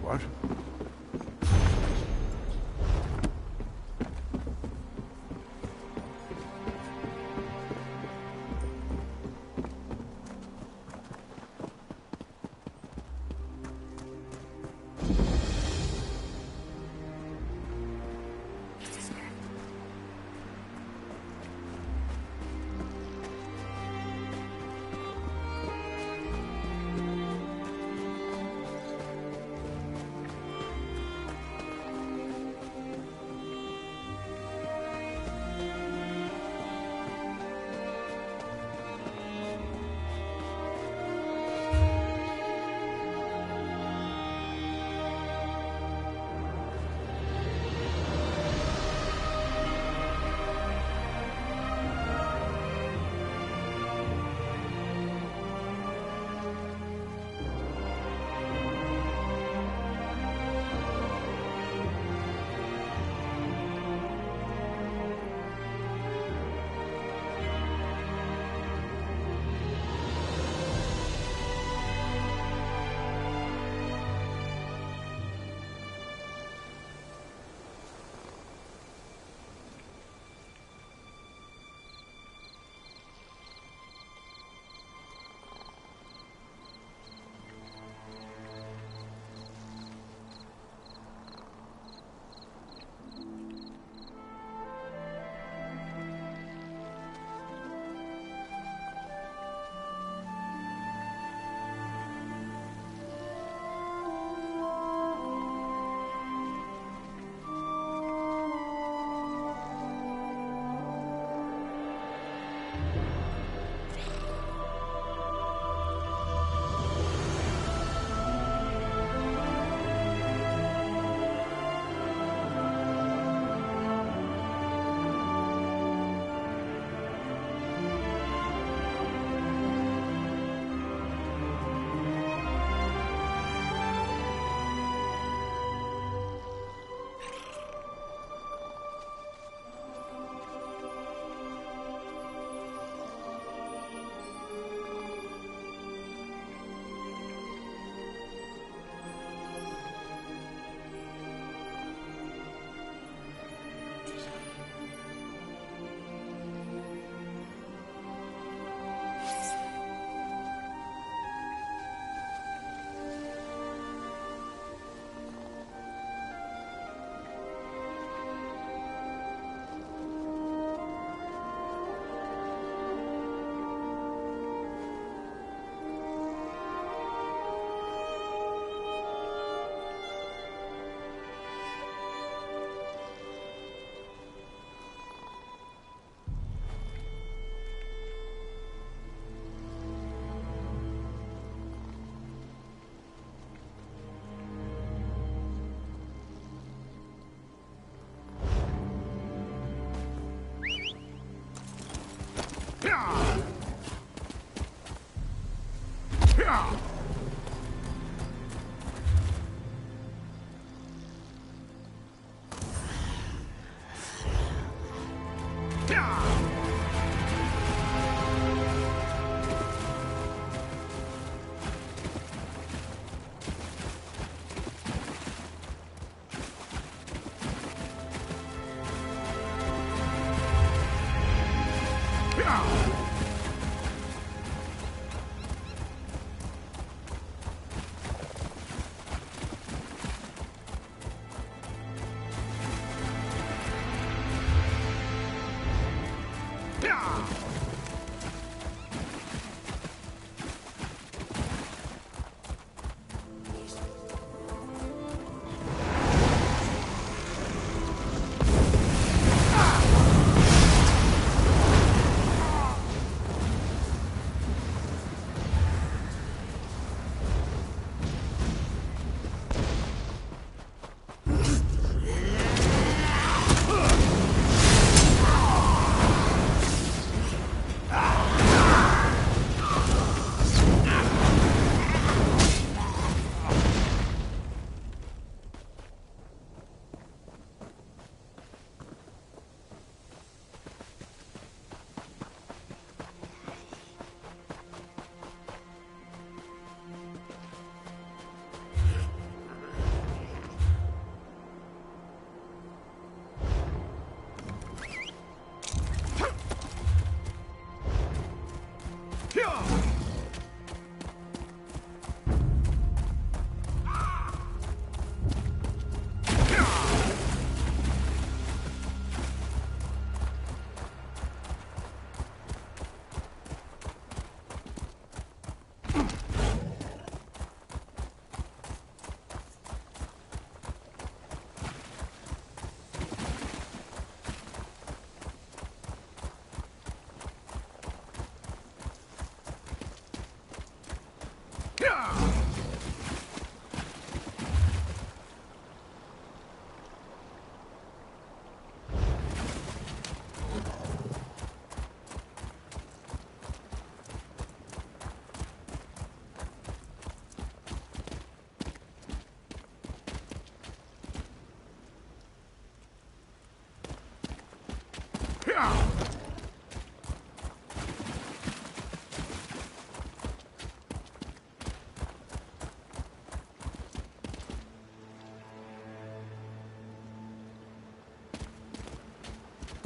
[SPEAKER 7] What?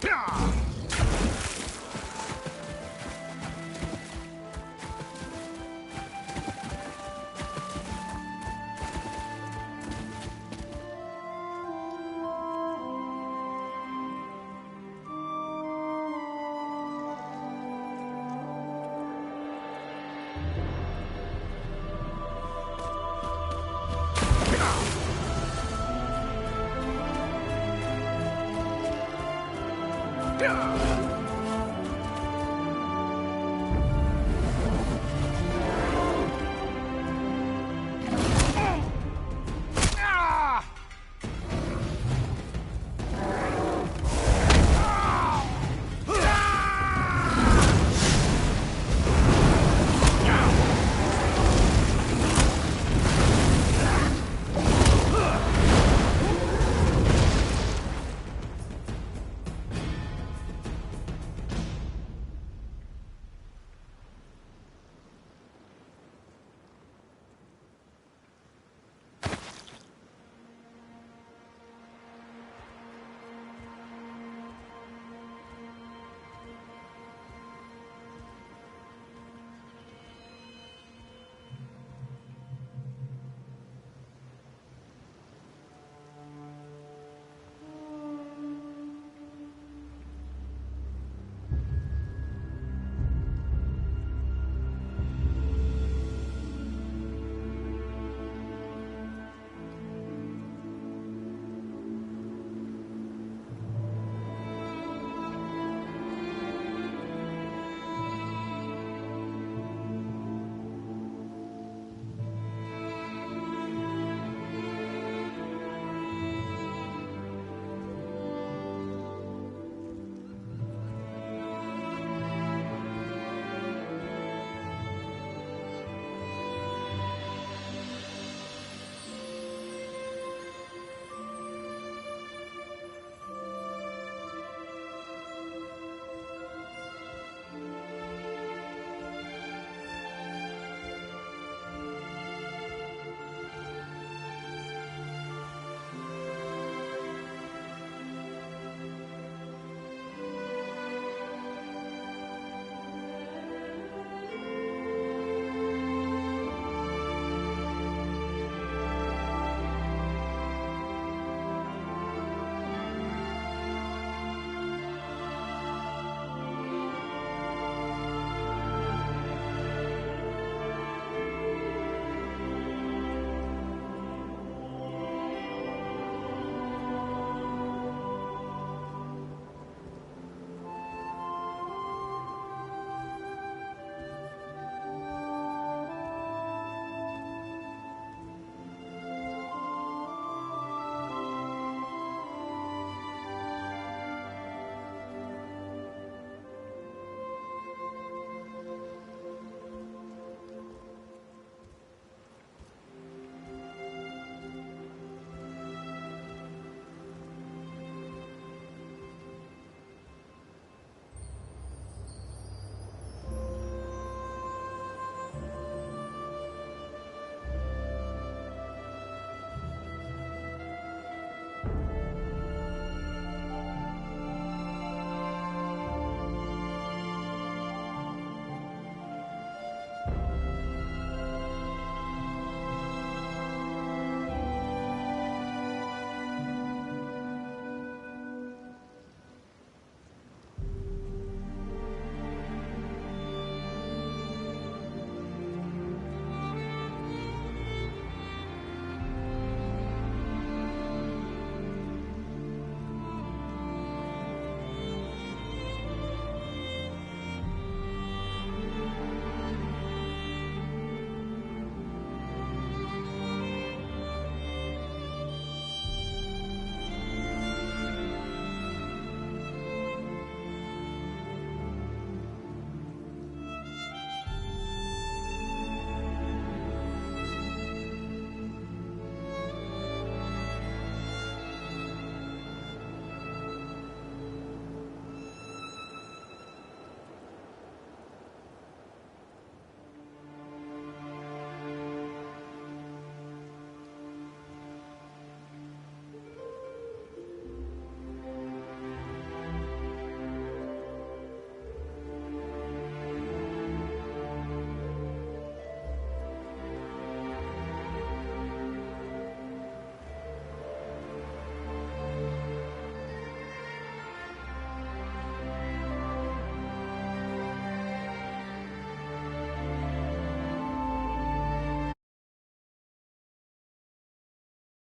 [SPEAKER 1] Yeah!